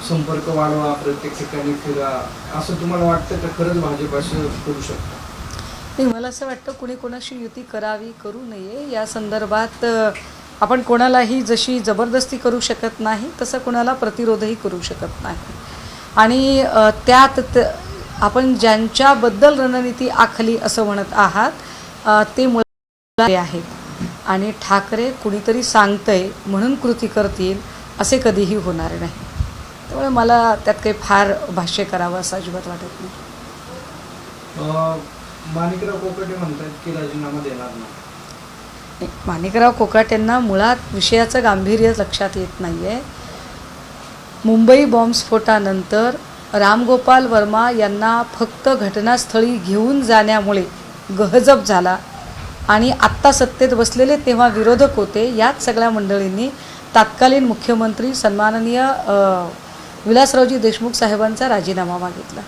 संपर्क वाढवा, प्रत्येक ठिकाणी फिरा, असं तुम्हाला वाटतं का खरंच भाजप असं करू शकतं? नाही, मला असं वाटतं कुणी कोणाशी युती करावी करू नये या संदर्भात आपण कोणालाही जशी जबरदस्ती करू शकत नाही तसं कोणाला प्रतिरोधही करू शकत नाही. आणि त्यात आपण ज्यांच्याबद्दल रणनीती आखली असं म्हणत आहात ते मुळे आहेत आणि ठाकरे कुणीतरी सांगतंय म्हणून कृती करतील असे कधीही होणार नाही. त्यामुळे मला त्यात काही फार भाष्य करावं असं अजिबात वाटत नाही. माणिकराव कोकाटे म्हणतात की राजीनामा देणार नाही. माणिकराव कोकाटेंना मुळात विषयाचं गांभीर्य लक्षात येत नाही आहे. मुंबई बॉम्बस्फोटानंतर रामगोपाल वर्मा यांना फक्त घटनास्थळी घेऊन जाण्यामुळे गहजब झाला आणि आत्ता सत्तेत बसलेले तेव्हा विरोधक होते याच सगळ्या मंडळींनी तत्कालीन मुख्यमंत्री सन्माननीय विलासरावजी देशमुख साहेबांचा राजीनामा मागितला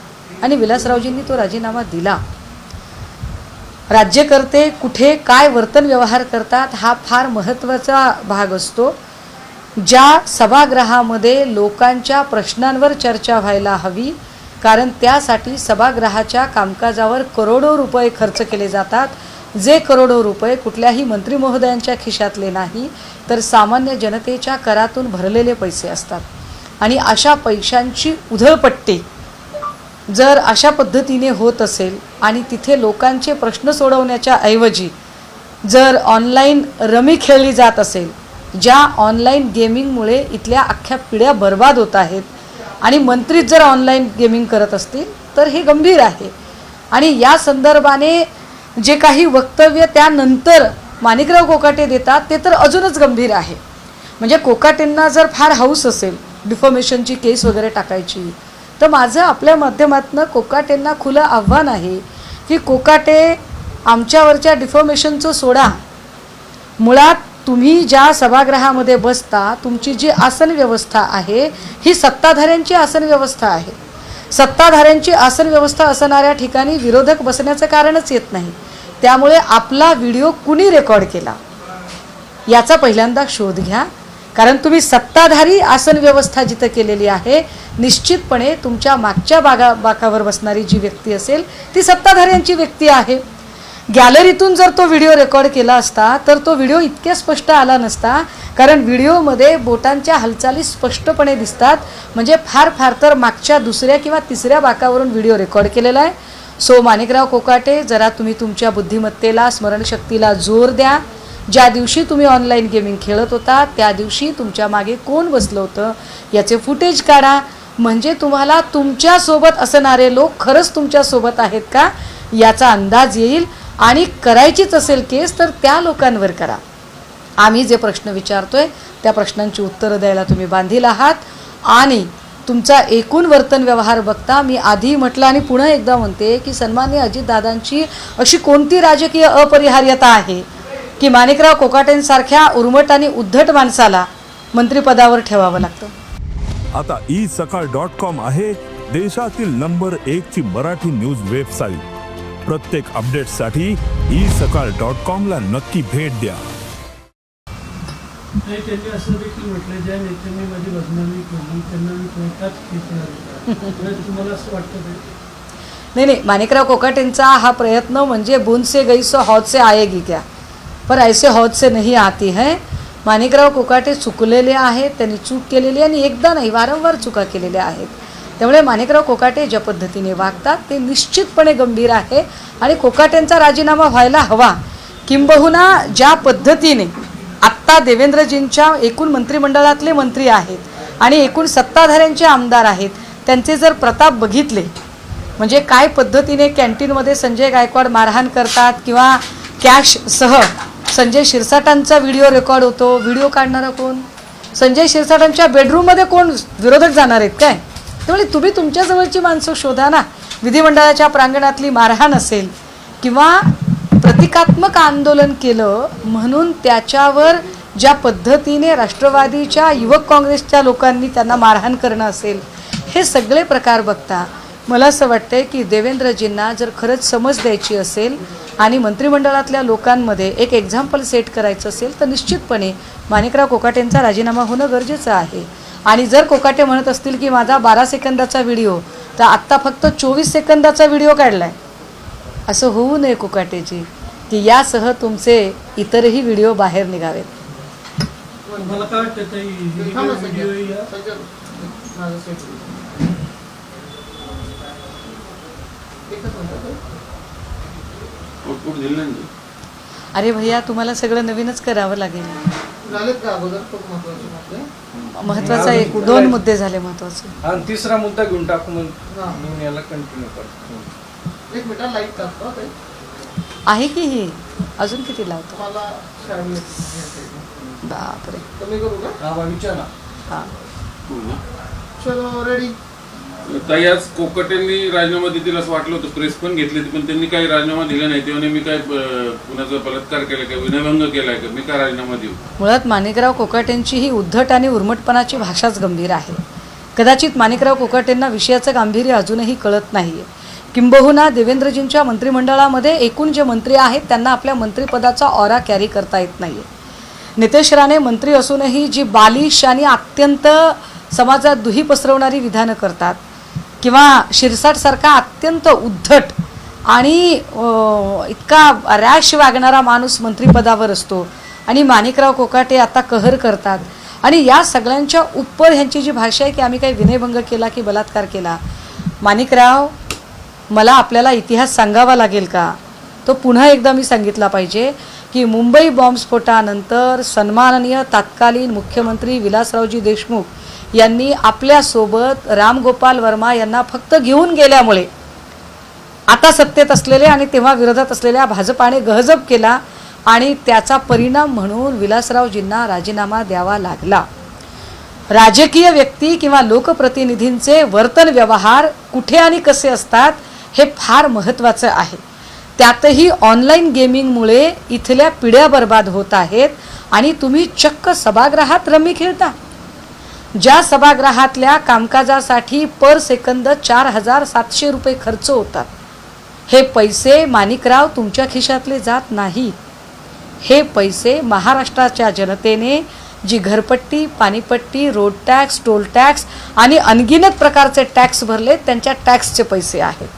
आणि विलासरावजींनी तो राजीनामा दिला. राज्यकर्ते कुठे काय वर्तन व्यवहार करतात हा फार महत्त्वाचा भाग असतो. ज्या सभागृहामध्ये लोकांच्या प्रश्नांवर चर्चा व्हायला हवी, कारण त्यासाठी सभागृहाच्या कामकाजावर करोडो रुपये खर्च केले जातात, जे करोडो रुपये कुठल्याही मंत्री महोदयांच्या खिशातले नाही तर सामान्य जनतेच्या करातून भरलेले पैसे असतात. आणि अशा पैशांची उधळपट्टी जर अशा पद्धतीने होत असेल आणि तिथे लोकांचे प्रश्न सोडवण्याच्या ऐवजी जर ऑनलाईन रमी खेळली जात असेल, ज्या ऑनलाईन गेमिंगमुळे इथल्या अख्ख्या पिढ्या बर्बाद होत आहेत आणि मंत्रीच जर ऑनलाईन गेमिंग करत असतील तर हे गंभीर आहे. आणि या संदर्भाने जे काही वक्तव्य त्यानंतर माणिकराव कोकाटे देतात ते तर अजूनच गंभीर आहे. म्हणजे कोकाटेंना जर फार हौस असेल डिफॉर्मेशनची केस वगैरे टाकायची तर माझं आपल्या माध्यमातून कोकाटेंना खुलं आव्हान आहे की कोकाटे आमच्यावरच्या डिफॉर्मेशनचं सोडा. मुळात तुम्ही ज्या सभागृहामध्ये बसता तुमची जी आसन व्यवस्था आहे ही सत्ताधाऱ्यांची आसन व्यवस्था आहे. सत्ताधाऱ्यांची आसन व्यवस्था असणाऱ्या ठिकाणी विरोधक बसण्याचं कारणच येत नाही. त्यामुळे आपला व्हिडिओ कुणी रेकॉर्ड केला याचा पहिल्यांदा शोध घ्या. कारण तुम्ही सत्ताधारी आसन व्यवस्था जिथं केलेली आहे निश्चितपणे तुमच्या मागच्या बाकावर बसणारी जी व्यक्ती असेल ती सत्ताधाऱ्यांची व्यक्ती आहे. गॅलरीतून जर तो व्हिडिओ रेकॉर्ड केला असता तर तो व्हिडिओ इतक्या स्पष्ट आला नसता, कारण व्हिडिओमध्ये बोटांच्या हालचाली स्पष्टपणे दिसतात. म्हणजे फार फार तर मागच्या दुसऱ्या किंवा तिसऱ्या बाकावरून व्हिडिओ रेकॉर्ड केलेला आहे. सो माणिकराव कोकाटे जरा तुम्ही तुमच्या बुद्धिमत्तेला स्मरणशक्तीला जोर द्या. ज्या दिवशी तुम्ही ऑनलाईन गेमिंग खेळत होता त्या दिवशी तुमच्या मागे कोण बसलं होतं याचे फुटेज काढा. म्हणजे तुम्हाला तुमच्यासोबत असणारे लोक खरंच तुमच्यासोबत आहेत का याचा अंदाज येईल. आणि करायचीच असेल केस तर त्या लोकांवर करा. आम्ही जे प्रश्न विचारतोय त्या प्रश्नांची उत्तरं द्यायला तुम्ही बांधील आहात. आणि तुमचा एकूण वर्तन व्यवहार बघता मी आधी म्हटलं आणि पुन्हा एकदा म्हणते की सन्माननीय अजितदादांची अशी कोणती राजकीय अपरिहार्यता आहे की माणिकराव कोकाटेंसारख्या उर्मट आणि उद्धट माणसाला मंत्रिपदावर ठेवावं लागतं. आता isakal.com आहे देशातील नंबर 1 ची मराठी न्यूज वेबसाईट. प्रत्येक अपडेटसाठी isakal.com ला नक्की भेट द्या. त्यांनी असं देखील म्हटलं ज्या नेत्यांनी माझी बदनामी केली त्यांना मी कोर्टात खेचणार. तुम्हाला असं वाटतं? नहीं, माणिकराव कोकाटेंचा हा प्रयत्न म्हणजे बूंद से गई सो हौद से आएगी क्या, पर ऐसे हौद से नहीं आती है. माणिकराव कोकाटे चुकलेले आहेत, त्यांनी चूक केलेली आणि एकदा नाही वारंवार चुका केलेल्या आहेत. त्यामुळे माणिकराव कोकाटे ज्या पद्धतीने वागतात ते निश्चितपणे गंभीर आहे आणि कोकाटेंचा राजीनामा व्हायला हवा. किंबहुना ज्या पद्धतीने आत्ता देवेंद्रजींच्या एकूण मंत्रिमंडळातले मंत्री आहेत आणि एकूण सत्ताधाऱ्यांचे आमदार आहेत त्यांचे जर प्रताप बघितले, म्हणजे काय पद्धतीने कॅन्टीनमध्ये संजय गायकवाड मारहाण करतात किंवा कॅशसह संजय शिरसाटांचा व्हिडिओ रेकॉर्ड होतो. व्हिडिओ काढणारा कोण? संजय शिरसाटांच्या बेडरूममध्ये कोण विरोधक जाणार आहेत काय? त्यामुळे तुम्ही तुमच्याजवळची माणसं शोधा ना. विधिमंडळाच्या प्रांगणातली मारहाण असेल किंवा प्रतिकात्मक आंदोलन केलं म्हणून त्याच्यावर ज्या पद्धतीने राष्ट्रवादीच्या युवक काँग्रेसच्या लोकांनी त्यांना मारहाण करणं असेल, हे सगळे प्रकार बघता मला असं वाटतंय की देवेंद्रजींना जर खरंच समज द्यायची असेल आणि मंत्रिमंडळातल्या लोकांमध्ये एक एक्झाम्पल सेट करायचं असेल तर निश्चितपणे माणिकराव कोकाटेंचा राजीनामा होणं गरजेचं आहे. आणि जर कोकाटे म्हणत असतील की माझा 12 सेकंदाचा व्हिडिओ, तर आत्ता फक्त 24 सेकंदाचा व्हिडिओ काढलाय. असं होऊ नये कोकाटेची, की यासह तुमचे इतरही व्हिडिओ बाहेर निघावेत. मला काय वाटतं ताई, व्हिडिओ या आउटपुट दिलं नाही. अरे भैया, तुम्हाला सगळं नवीनच करावं लागेल. महत्वाचा एक 2 मुद्दे झाले महत्वाचे. आणि तिसरा मुद्दा घेऊन टाकू म्हणून याला कंटिन्यू करतो. एक मिनिट लाईट टाकतो ते आहे की ही अजून किती लावतो? मला शाळेत बापरे. कमी करू का? हा विचारा. हा, चलो रेडी. ताई, आज कोकाटेंनी राजीनामा देतील असं वाटलं होतं, प्रेस पण घेतली होती, पण त्यांनी काही राजीनामा दिला नाही. तेव्हा मी काय कुणाचा बलात्कार केला का, विनयभंग केलाय का, मी काय राजीनामा देऊ? मुळात माणिकराव कोकाटेंची ही उद्धट आणि उर्मटपणाची भाषाच गंभीर आहे. कदाचित माणिकराव कोकाटेंना विषयाचं गांभीर्य अजूनही कळत नाहीये. किंबहुना देवेंद्रजींच्या मंत्रिमंडळामध्ये एकूण जे मंत्री आहेत त्यांना आपल्या मंत्रिपदाचा ऑरा कॅरी करता येत नाहीये. नितेश राणे मंत्री असूनही जी बालिश आणि अत्यंत समाजात दुही पसरवणारी विधानं करतात, किंवा शिरसाटसारखा अत्यंत उद्धट आणि इतका रॅश वागणारा माणूस मंत्रिपदावर असतो, आणि माणिकराव कोकाटे आता कहर करतात. आणि या सगळ्यांच्या उपर ह्यांची जी भाषा आहे की आम्ही काही विनयभंग केला की बलात्कार केला. माणिकराव, मला आपल्याला इतिहास सांगावा लागेल का? तो पुन्हा एकदा मी सांगितला पाहिजे की मुंबई बॉम्बस्फोटानंतर सन्माननीय तत्कालीन मुख्यमंत्री विलासरावजी देशमुख यांनी आपल्यासोबत रामगोपाल वर्मा यांना फक्त घेऊन गेल्यामुळे आता सत्तेत असलेले आणि तेव्हा विरोधात असलेल्या भाजपाने गहजब केला, आणि त्याचा परिणाम म्हणून विलासरावजींना राजीनामा द्यावा लागला. राजकीय व्यक्ती किंवा लोकप्रतिनिधींचे वर्तन व्यवहार कुठे आणि कसे असतात हे फार महत्त्वाचं आहे. त्यातही ऑनलाईन गेमिंगमुळे इथल्या पिढ्या बर्बाद होत आहेत, आणि तुम्ही चक्क सभागृहात रमी खेळता. ज्या सभागृहातल्या कामकाजासाठी पर सेकंद 4700 रुपये खर्च होतात, हे पैसे माणिकराव तुमच्या खिशातले जात नाहीत. हे पैसे महाराष्ट्राच्या जनतेने जी घरपट्टी, पाणीपट्टी, रोड टॅक्स, टोल टॅक्स आणि अनगिनत प्रकारचे टॅक्स भरले त्यांच्या टॅक्सचे पैसे आहेत.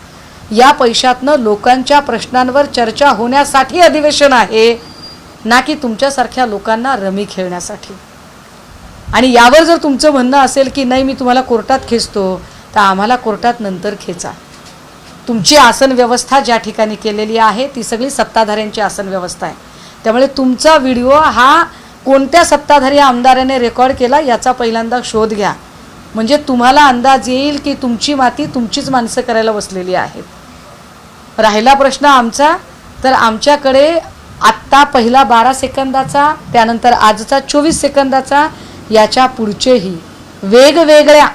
या पैशातनं लोकांच्या प्रश्नांवर चर्चा होण्यासाठी अधिवेशन आहे, ना की तुमच्यासारख्या लोकांना रमी खेळण्यासाठी. आणि यावर जर तुमचं म्हणणं असेल की नाही मी तुम्हाला कोर्टात खेचतो, तर आम्हाला कोर्टात नंतर खेचा. तुमची आसन व्यवस्था ज्या ठिकाणी केलेली आहे ती सगळी सत्ताधाऱ्यांची आसन व्यवस्था आहे. त्यामुळे तुमचा व्हिडिओ हा कोणत्या सत्ताधारी आमदाराने रेकॉर्ड केला याचा पहिल्यांदा शोध घ्या, म्हणजे तुम्हाला अंदाज येईल की तुमची माती तुमचीच माणसं करायला बसलेली आहेत. राहिला प्रश्न आमचा, तर आमच्याकडे आत्ता पहिला 12 सेकंदाचा, त्यानंतर आजचा 24 सेकंदाचा, याच्या पुढचेही वेगवेगळ्या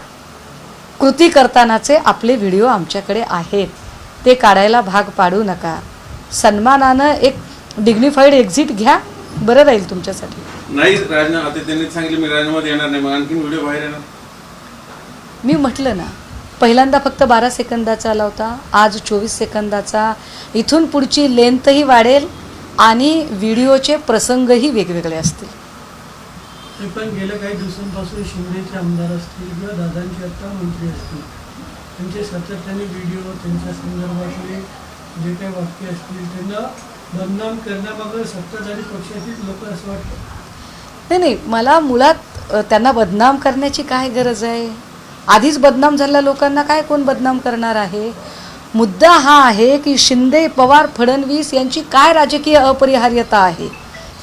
कृती करतानाचे आपले व्हिडिओ आमच्याकडे आहेत. ते काढायला भाग पाडू नका. सन्मानानं एक डिग्निफाईड एक्झिट घ्या, बरं राहील तुमच्यासाठी. नाही राजीनामा, आता त्यांनी सांगितलं मी राजीनामा देणार नाही, मग आणखीन व्हिडिओ बाहेर येणार. मी म्हटलं ना, पहिल्यांदा फक्त 12 सेकंदाचा आला होता, आज 24 सेकंदाचा. इथून पुढची लेंथही वाढेल आणि व्हिडिओचे प्रसंगही वेगवेगळे असतील. ते पण गेल्या काही दिवसांपासून शिंदेचे आमदार असतील किंवा दादांचे आता मंत्री असतील, त्यांचे सातत्याने व्हिडिओ, त्यांच्या संदर्भातले जे काही वाक्य असतील त्यांना बदनाम करण्यामागं सत्ताधारी पक्षातील लोक असं वाटतं. नाही, मला मुळात त्यांना बदनाम करण्याची काय गरज आहे? आधीच बदनाम झालेल्या लोकांना काय कोण बदनाम करणार आहे? मुद्दा हा आहे की शिंदे, पवार, फडणवीस यांची काय राजकीय अपरिहार्यता आहे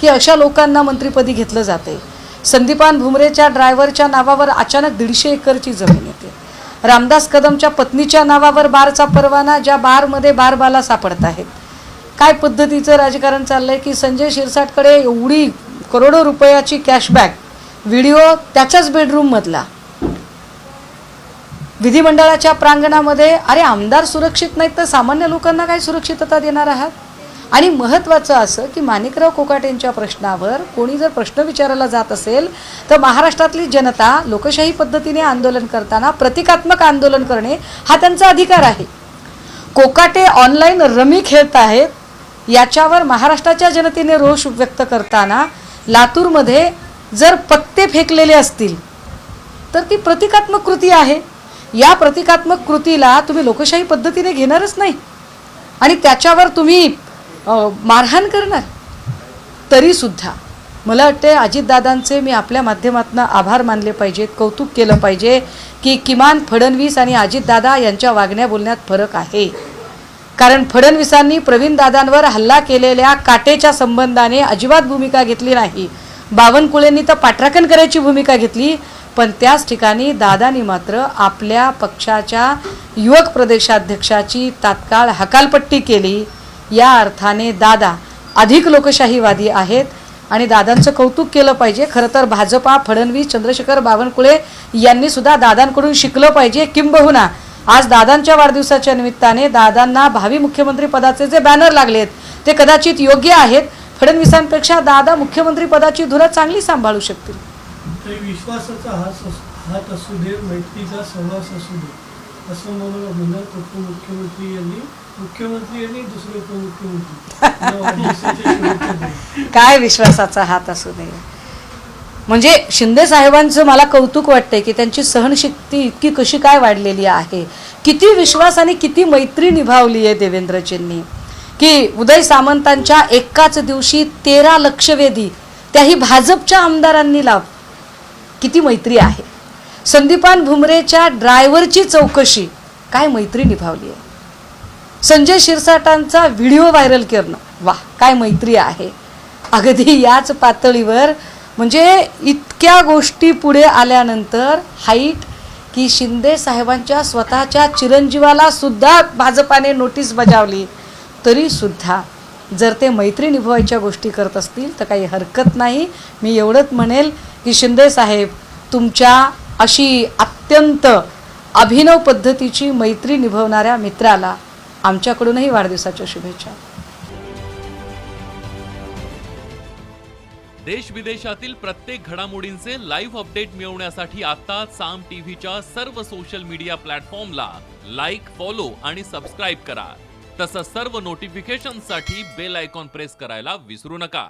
की अशा लोकांना मंत्रिपदी घेतलं जाते. संदीपान भुमरेच्या ड्रायव्हरच्या नावावर अचानक 150 एकरची जमीन येते. रामदास कदमच्या पत्नीच्या नावावर बारचा परवाना, ज्या बारमध्ये बारबाला सापडत आहेत. काय पद्धतीचं राजकारण चाललंय की संजय शिरसाटकडे एवढी करोडो रुपयाची कॅशबॅक, व्हिडिओ त्याच्याच बेडरूममधला, विधिमंडळाच्या प्रांगणामध्ये. अरे आमदार सुरक्षित नाहीत तर सामान्य लोकांना काय सुरक्षितता देणार आहात? आणि महत्त्वाचं असं की माणिकराव कोकाटेंच्या प्रश्नावर कोणी जर प्रश्न विचारायला जात असेल तर महाराष्ट्रातली जनता लोकशाही पद्धतीने आंदोलन करताना प्रतिकात्मक आंदोलन करणे हा त्यांचा अधिकार आहे. कोकाटे ऑनलाईन रमी खेळत आहेत, याच्यावर महाराष्ट्राच्या जनतेने रोष व्यक्त करताना लातूरमध्ये जर पत्ते फेकलेले असतील तर ती प्रतिकात्मक कृती आहे. या प्रतिकात्मक कृतीला तुम्ही लोकशाही पद्धतीने घेणारच नाही आणि त्याच्यावर तुम्ही मारहाण करणार. तरीसुद्धा मला वाटते अजितदादांचे मी आपल्या माध्यमातून आभार मानले पाहिजेत, कौतुक केलं पाहिजे की किमान फडणवीस आणि अजितदादा यांच्या वागण्या बोलण्यात फरक आहे. कारण फडणवीसांनी प्रवीणदादांवर हल्ला केलेल्या काटेच्या संबंधाने अजिबात भूमिका घेतली नाही. बावनकुळेंनी तर पाठराखण करायची भूमिका घेतली, पण त्याच ठिकाणी दादांनी मात्र आपल्या पक्षाच्या युवक प्रदेशाध्यक्षाची तात्काळ हकालपट्टी केली. या अर्थाने दादा अधिक लोकशाहीवादी आहेत आणि दादांचं कौतुक केलं पाहिजे. खरं तर भाजपा, फडणवीस, चंद्रशेखर बावनकुळे यांनी सुद्धा दादांकडून शिकलं पाहिजे. किंबहुना आज दादांच्या वाढदिवसाच्या निमित्ताने दादांना भावी मुख्यमंत्री पदाचे जे बॅनर लागलेत ते कदाचित योग्य आहेत. फडणवीसांपेक्षा दादा मुख्यमंत्री पदाची धुरा चांगली सांभाळू शकतील. तरी विश्वासाचा हात असू दे, मैत्रीचा सहवास असू दे, असं म्हणत उपमुख्यमंत्री यांनी दुसरे उपमुख्यमंत्री काय विश्वासाचा हात असू दे. म्हणजे शिंदे साहेबांचं मला कौतुक वाटतंय की त्यांची सहनशक्ती इतकी कशी काय वाढलेली आहे. किती विश्वास आणि किती मैत्री निभावली आहे देवेंद्रजींनी की उदय सामंतांच्या एकाच दिवशी 13 लक्षवेधी त्याही भाजपच्या आमदारांनी लाव. किती मैत्री आहे. संदीपान भुमरेच्या ड्रायव्हरची चौकशी, काय मैत्री निभावली आहे. संजय शिरसाटांचा व्हिडिओ व्हायरल करणं, वाह काय मैत्री आहे. अगदी याच पातळीवर म्हणजे इतक्या गोष्टी पुढे आल्यानंतर हाईट की शिंदे साहेबांच्या स्वतःच्या चिरंजीवाला सुद्धा भाजपाने नोटीस बजावली. तरीसुद्धा जर ते मैत्री निभवायच्या गोष्टी करत असतील तर काही हरकत नाही. मी एवढंच म्हणेल की शिंदे साहेब तुमच्या अशी अत्यंत अभिनव पद्धतीची मैत्री निभवणाऱ्या मित्राला आमच्याकडूनही वाढदिवसाच्या शुभेच्छा. देश विदेशातील प्रत्येक घडामोडींचे लाईव्ह अपडेट मिळवण्यासाठी आता साम टीव्हीच्या सर्व सोशल मीडिया प्लॅटफॉर्मला लाईक, फॉलो आणि सबस्क्राईब करा. तसंच सर्व नोटिफिकेशनसाठी बेल आयकॉन प्रेस करायला विसरू नका.